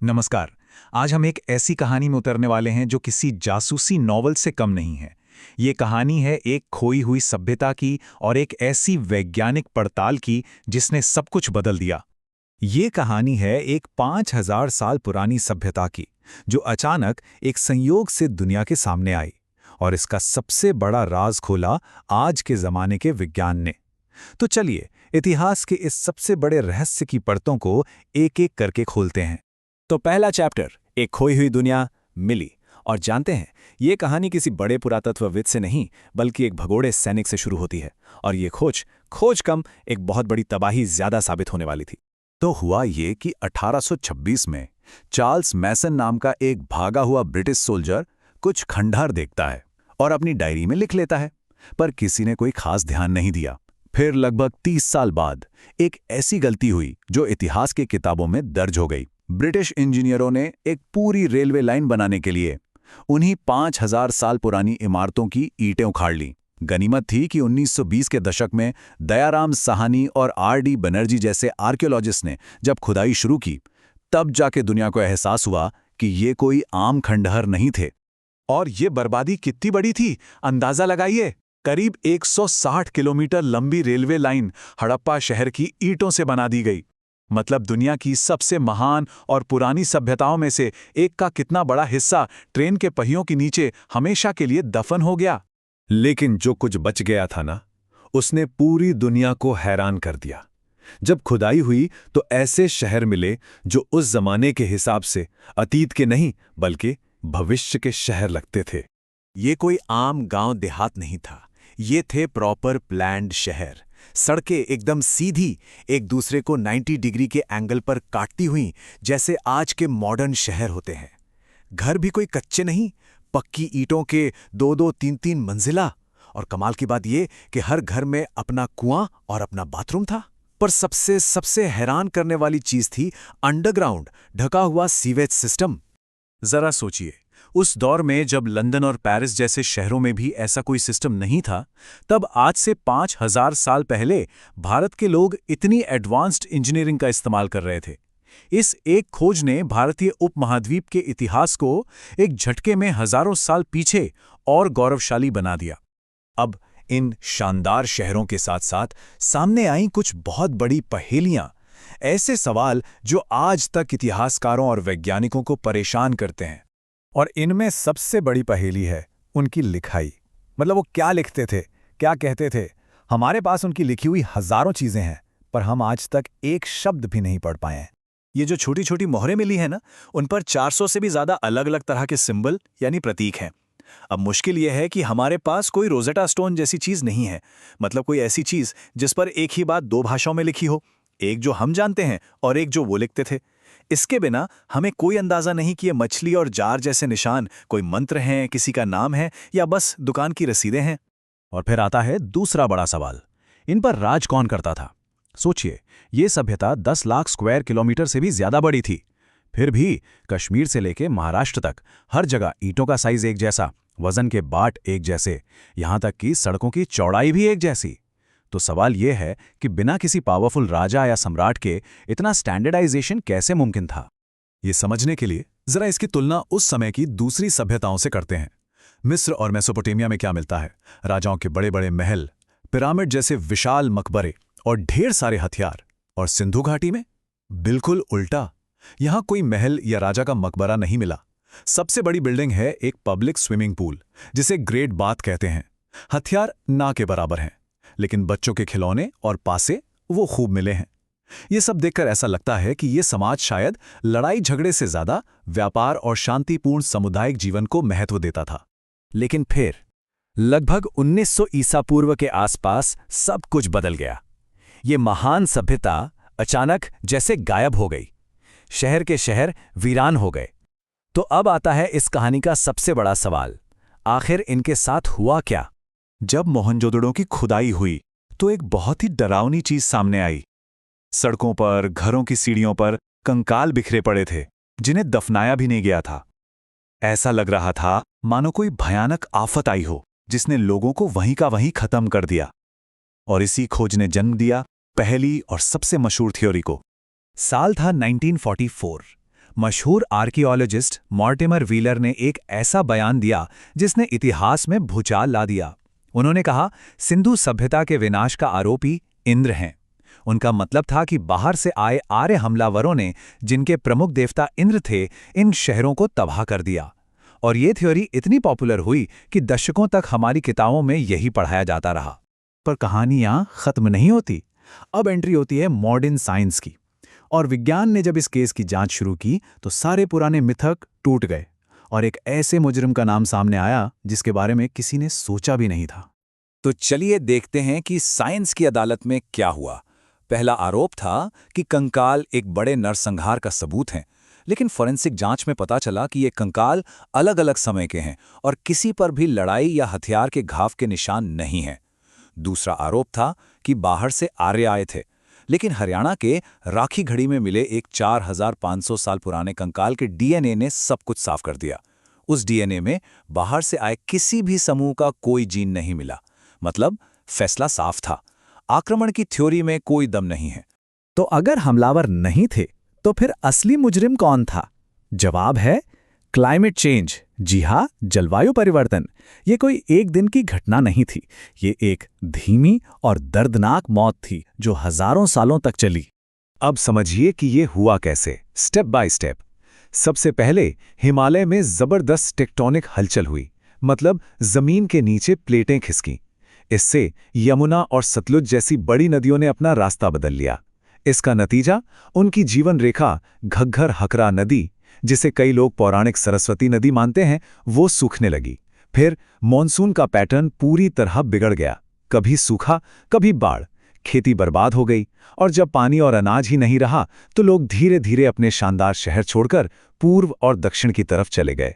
नमस्कार। आज हम एक ऐसी कहानी में उतरने वाले हैं जो किसी जासूसी नॉवल से कम नहीं है। ये कहानी है एक खोई हुई सभ्यता की और एक ऐसी वैज्ञानिक पड़ताल की जिसने सब कुछ बदल दिया। ये कहानी है एक 5000 साल पुरानी सभ्यता की, जो अचानक एक संयोग से दुनिया के सामने आई और इसका सबसे बड़ा राज खोला आज के जमाने के विज्ञान ने। तो चलिए, इतिहास के इस सबसे बड़े रहस्य की परतों को एक-एक करके खोलते हैं। तो पहला चैप्टर, एक खोई हुई दुनिया मिली। और जानते हैं, ये कहानी किसी बड़े पुरातत्वविद से नहीं बल्कि एक भगोड़े सैनिक से शुरू होती है। और ये खोज कम, एक बहुत बड़ी तबाही ज्यादा साबित होने वाली थी। तो हुआ ये कि 1826 में चार्ल्स मैसन नाम का एक भागा हुआ ब्रिटिश सोल्जर कुछ खंडहर देखता है और अपनी डायरी में लिख लेता है, पर किसी ने कोई खास ध्यान नहीं दिया। फिर लगभग 30 साल बाद एक ऐसी गलती हुई जो इतिहास की किताबों में दर्ज हो गई। ब्रिटिश इंजीनियरों ने एक पूरी रेलवे लाइन बनाने के लिए उन्हीं 5000 साल पुरानी इमारतों की ईंटें उखाड़ लीं। गनीमत थी कि 1920 के दशक में दयाराम साहनी और आर.डी. बनर्जी जैसे आर्कियोलॉजिस्ट ने जब खुदाई शुरू की, तब जाके दुनिया को एहसास हुआ कि ये कोई आम खंडहर नहीं थे। और ये बर्बादी कितनी बड़ी थी, अंदाजा लगाइए। करीब 160 किलोमीटर लंबी रेलवे लाइन हड़प्पा शहर की ईंटों से बना दी गई। मतलब दुनिया की सबसे महान और पुरानी सभ्यताओं में से एक का कितना बड़ा हिस्सा ट्रेन के पहियों के नीचे हमेशा के लिए दफन हो गया। लेकिन जो कुछ बच गया था ना, उसने पूरी दुनिया को हैरान कर दिया। जब खुदाई हुई तो ऐसे शहर मिले जो उस जमाने के हिसाब से अतीत के नहीं बल्कि भविष्य के शहर लगते थे। ये कोई आम गांव देहात नहीं था, ये थे प्रॉपर प्लैन्ड शहर। सड़कें एकदम सीधी, एक दूसरे को 90 डिग्री के एंगल पर काटती हुई, जैसे आज के मॉडर्न शहर होते हैं। घर भी कोई कच्चे नहीं, पक्की ईंटों के 2-2, 3-3 मंजिला। और कमाल की बात यह कि हर घर में अपना कुआं और अपना बाथरूम था। पर सबसे हैरान करने वाली चीज थी अंडरग्राउंड ढका हुआ सीवेज सिस्टम। जरा सोचिए, उस दौर में जब लंदन और पेरिस जैसे शहरों में भी ऐसा कोई सिस्टम नहीं था, तब आज से 5000 साल पहले भारत के लोग इतनी एडवांस्ड इंजीनियरिंग का इस्तेमाल कर रहे थे। इस एक खोज ने भारतीय उपमहाद्वीप के इतिहास को एक झटके में हजारों साल पीछे और गौरवशाली बना दिया। अब इन शानदार शहरों के साथ साथ सामने आई कुछ बहुत बड़ी पहेलियां, ऐसे सवाल जो आज तक इतिहासकारों और वैज्ञानिकों को परेशान करते हैं। और इनमें सबसे बड़ी पहेली है उनकी लिखाई। मतलब वो क्या लिखते थे, क्या कहते थे। हमारे पास उनकी लिखी हुई हजारों चीजें हैं, पर हम आज तक एक शब्द भी नहीं पढ़ पाए हैं। ये जो छोटी छोटी मोहरें मिली हैं ना, उन पर 400 से भी ज्यादा अलग अलग तरह के सिंबल यानी प्रतीक हैं। अब मुश्किल यह है कि हमारे पास कोई रोजेटा स्टोन जैसी चीज नहीं है, मतलब कोई ऐसी चीज जिस पर एक ही बात 2 भाषाओं में लिखी हो, एक जो हम जानते हैं और एक जो वो लिखते थे। इसके बिना हमें कोई अंदाजा नहीं कि ये मछली और जार जैसे निशान कोई मंत्र हैं, किसी का नाम है, या बस दुकान की रसीदें हैं। और फिर आता है दूसरा बड़ा सवाल, इन पर राज कौन करता था। सोचिए, ये सभ्यता 10 लाख स्क्वायर किलोमीटर से भी ज्यादा बड़ी थी। फिर भी कश्मीर से लेके महाराष्ट्र तक हर जगह ईंटों का साइज एक जैसा, वजन के बाट एक जैसे, यहां तक कि सड़कों की चौड़ाई भी एक जैसी। तो सवाल यह है कि बिना किसी पावरफुल राजा या सम्राट के इतना स्टैंडर्डाइजेशन कैसे मुमकिन था। ये समझने के लिए जरा इसकी तुलना उस समय की दूसरी सभ्यताओं से करते हैं। मिस्र और मेसोपोटामिया में क्या मिलता है? राजाओं के बड़े बड़े महल, पिरामिड जैसे विशाल मकबरे और ढेर सारे हथियार। और सिंधु घाटी में बिल्कुल उल्टा, यहां कोई महल या राजा का मकबरा नहीं मिला। सबसे बड़ी बिल्डिंग है एक पब्लिक स्विमिंग पूल, जिसे ग्रेट बाथ कहते हैं। हथियार ना के बराबर हैं, लेकिन बच्चों के खिलौने और पासे वो खूब मिले हैं। ये सब देखकर ऐसा लगता है कि ये समाज शायद लड़ाई झगड़े से ज्यादा व्यापार और शांतिपूर्ण सामुदायिक जीवन को महत्व देता था। लेकिन फिर लगभग 1900 ईसा पूर्व के आसपास सब कुछ बदल गया। ये महान सभ्यता अचानक जैसे गायब हो गई। शहर के शहर वीरान हो गए। तो अब आता है इस कहानी का सबसे बड़ा सवाल, आखिर इनके साथ हुआ क्या? जब मोहनजोदड़ो की खुदाई हुई तो एक बहुत ही डरावनी चीज सामने आई। सड़कों पर, घरों की सीढ़ियों पर कंकाल बिखरे पड़े थे, जिन्हें दफनाया भी नहीं गया था। ऐसा लग रहा था मानो कोई भयानक आफत आई हो, जिसने लोगों को वहीं का वहीं खत्म कर दिया। और इसी खोज ने जन्म दिया पहली और सबसे मशहूर थ्योरी को। साल था 1944। मशहूर आर्कियोलॉजिस्ट मॉर्टिमर व्हीलर ने एक ऐसा बयान दिया जिसने इतिहास में भूचाल ला दिया। उन्होंने कहा, सिंधु सभ्यता के विनाश का आरोपी इंद्र हैं। उनका मतलब था कि बाहर से आए आर्य हमलावरों ने, जिनके प्रमुख देवता इंद्र थे, इन शहरों को तबाह कर दिया। और ये थ्योरी इतनी पॉपुलर हुई कि दशकों तक हमारी किताबों में यही पढ़ाया जाता रहा। पर कहानियां खत्म नहीं होती। अब एंट्री होती है मॉडर्न साइंस की। और विज्ञान ने जब इस केस की जांच शुरू की तो सारे पुराने मिथक टूट गए और एक ऐसे मुजरिम का नाम सामने आया जिसके बारे में किसी ने सोचा भी नहीं था। तो चलिए देखते हैं कि साइंस की अदालत में क्या हुआ। पहला आरोप था कि कंकाल एक बड़े नरसंहार का सबूत हैं, लेकिन फोरेंसिक जांच में पता चला कि ये कंकाल अलग अलग समय के हैं और किसी पर भी लड़ाई या हथियार के घाव के निशान नहीं हैं। दूसरा आरोप था कि बाहर से आर्य आए थे, लेकिन हरियाणा के राखी घड़ी में मिले एक 4500 साल पुराने कंकाल के डीएनए ने सब कुछ साफ कर दिया। उस डीएनए में बाहर से आए किसी भी समूह का कोई जीन नहीं मिला। मतलब फैसला साफ था, आक्रमण की थ्योरी में कोई दम नहीं है। तो अगर हमलावर नहीं थे तो फिर असली मुजरिम कौन था? जवाब है क्लाइमेट चेंज। जी हाँ, जलवायु परिवर्तन। ये कोई एक दिन की घटना नहीं थी। ये एक धीमी और दर्दनाक मौत थी जो हजारों सालों तक चली। अब समझिए कि ये हुआ कैसे, स्टेप बाय स्टेप। सबसे पहले हिमालय में जबरदस्त टेक्टोनिक हलचल हुई, मतलब जमीन के नीचे प्लेटें खिसकीं। इससे यमुना और सतलुज जैसी बड़ी नदियों ने अपना रास्ता बदल लिया। इसका नतीजा, उनकी जीवन रेखा घग्घर हकरा नदी, जिसे कई लोग पौराणिक सरस्वती नदी मानते हैं, वो सूखने लगी। फिर मॉनसून का पैटर्न पूरी तरह बिगड़ गया। कभी सूखा, कभी बाढ़। खेती बर्बाद हो गई और जब पानी और अनाज ही नहीं रहा तो लोग धीरे धीरे अपने शानदार शहर छोड़कर पूर्व और दक्षिण की तरफ चले गए।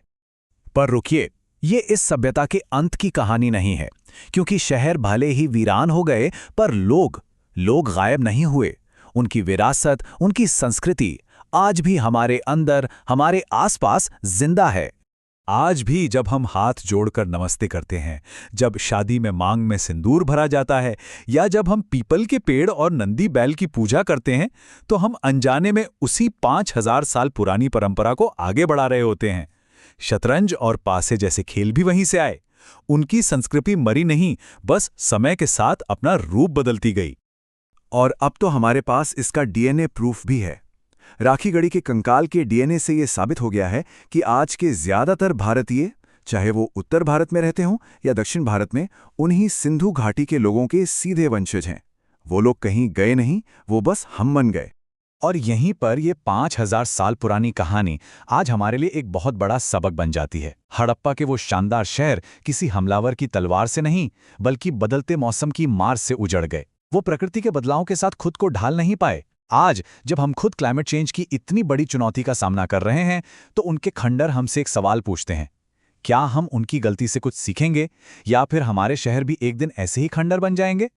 पर रुकिए, ये इस सभ्यता के अंत की कहानी नहीं है, क्योंकि शहर भले ही वीरान हो गए पर लोग गायब नहीं हुए। उनकी विरासत, उनकी संस्कृति आज भी हमारे अंदर, हमारे आसपास जिंदा है। आज भी जब हम हाथ जोड़कर नमस्ते करते हैं, जब शादी में मांग में सिंदूर भरा जाता है, या जब हम पीपल के पेड़ और नंदी बैल की पूजा करते हैं, तो हम अनजाने में उसी 5000 साल पुरानी परंपरा को आगे बढ़ा रहे होते हैं। शतरंज और पासे जैसे खेल भी वहीं से आए। उनकी संस्कृति मरी नहीं, बस समय के साथ अपना रूप बदलती गई। और अब तो हमारे पास इसका डीएनए प्रूफ भी है। राखीगढ़ी के कंकाल के डीएनए से ये साबित हो गया है कि आज के ज्यादातर भारतीय, चाहे वो उत्तर भारत में रहते हों या दक्षिण भारत में, उन्हीं सिंधु घाटी के लोगों के सीधे वंशज हैं। वो लोग कहीं गए नहीं, वो बस हम बन गए। और यहीं पर ये 5000 साल पुरानी कहानी आज हमारे लिए एक बहुत बड़ा सबक बन जाती है। हड़प्पा के वो शानदार शहर किसी हमलावर की तलवार से नहीं, बल्कि बदलते मौसम की मार से उजड़ गए। वो प्रकृति के बदलाव के साथ खुद को ढाल नहीं पाए। आज जब हम खुद क्लाइमेट चेंज की इतनी बड़ी चुनौती का सामना कर रहे हैं, तो उनके खंडर हमसे एक सवाल पूछते हैं, क्या हम उनकी गलती से कुछ सीखेंगे, या फिर हमारे शहर भी एक दिन ऐसे ही खंडर बन जाएंगे?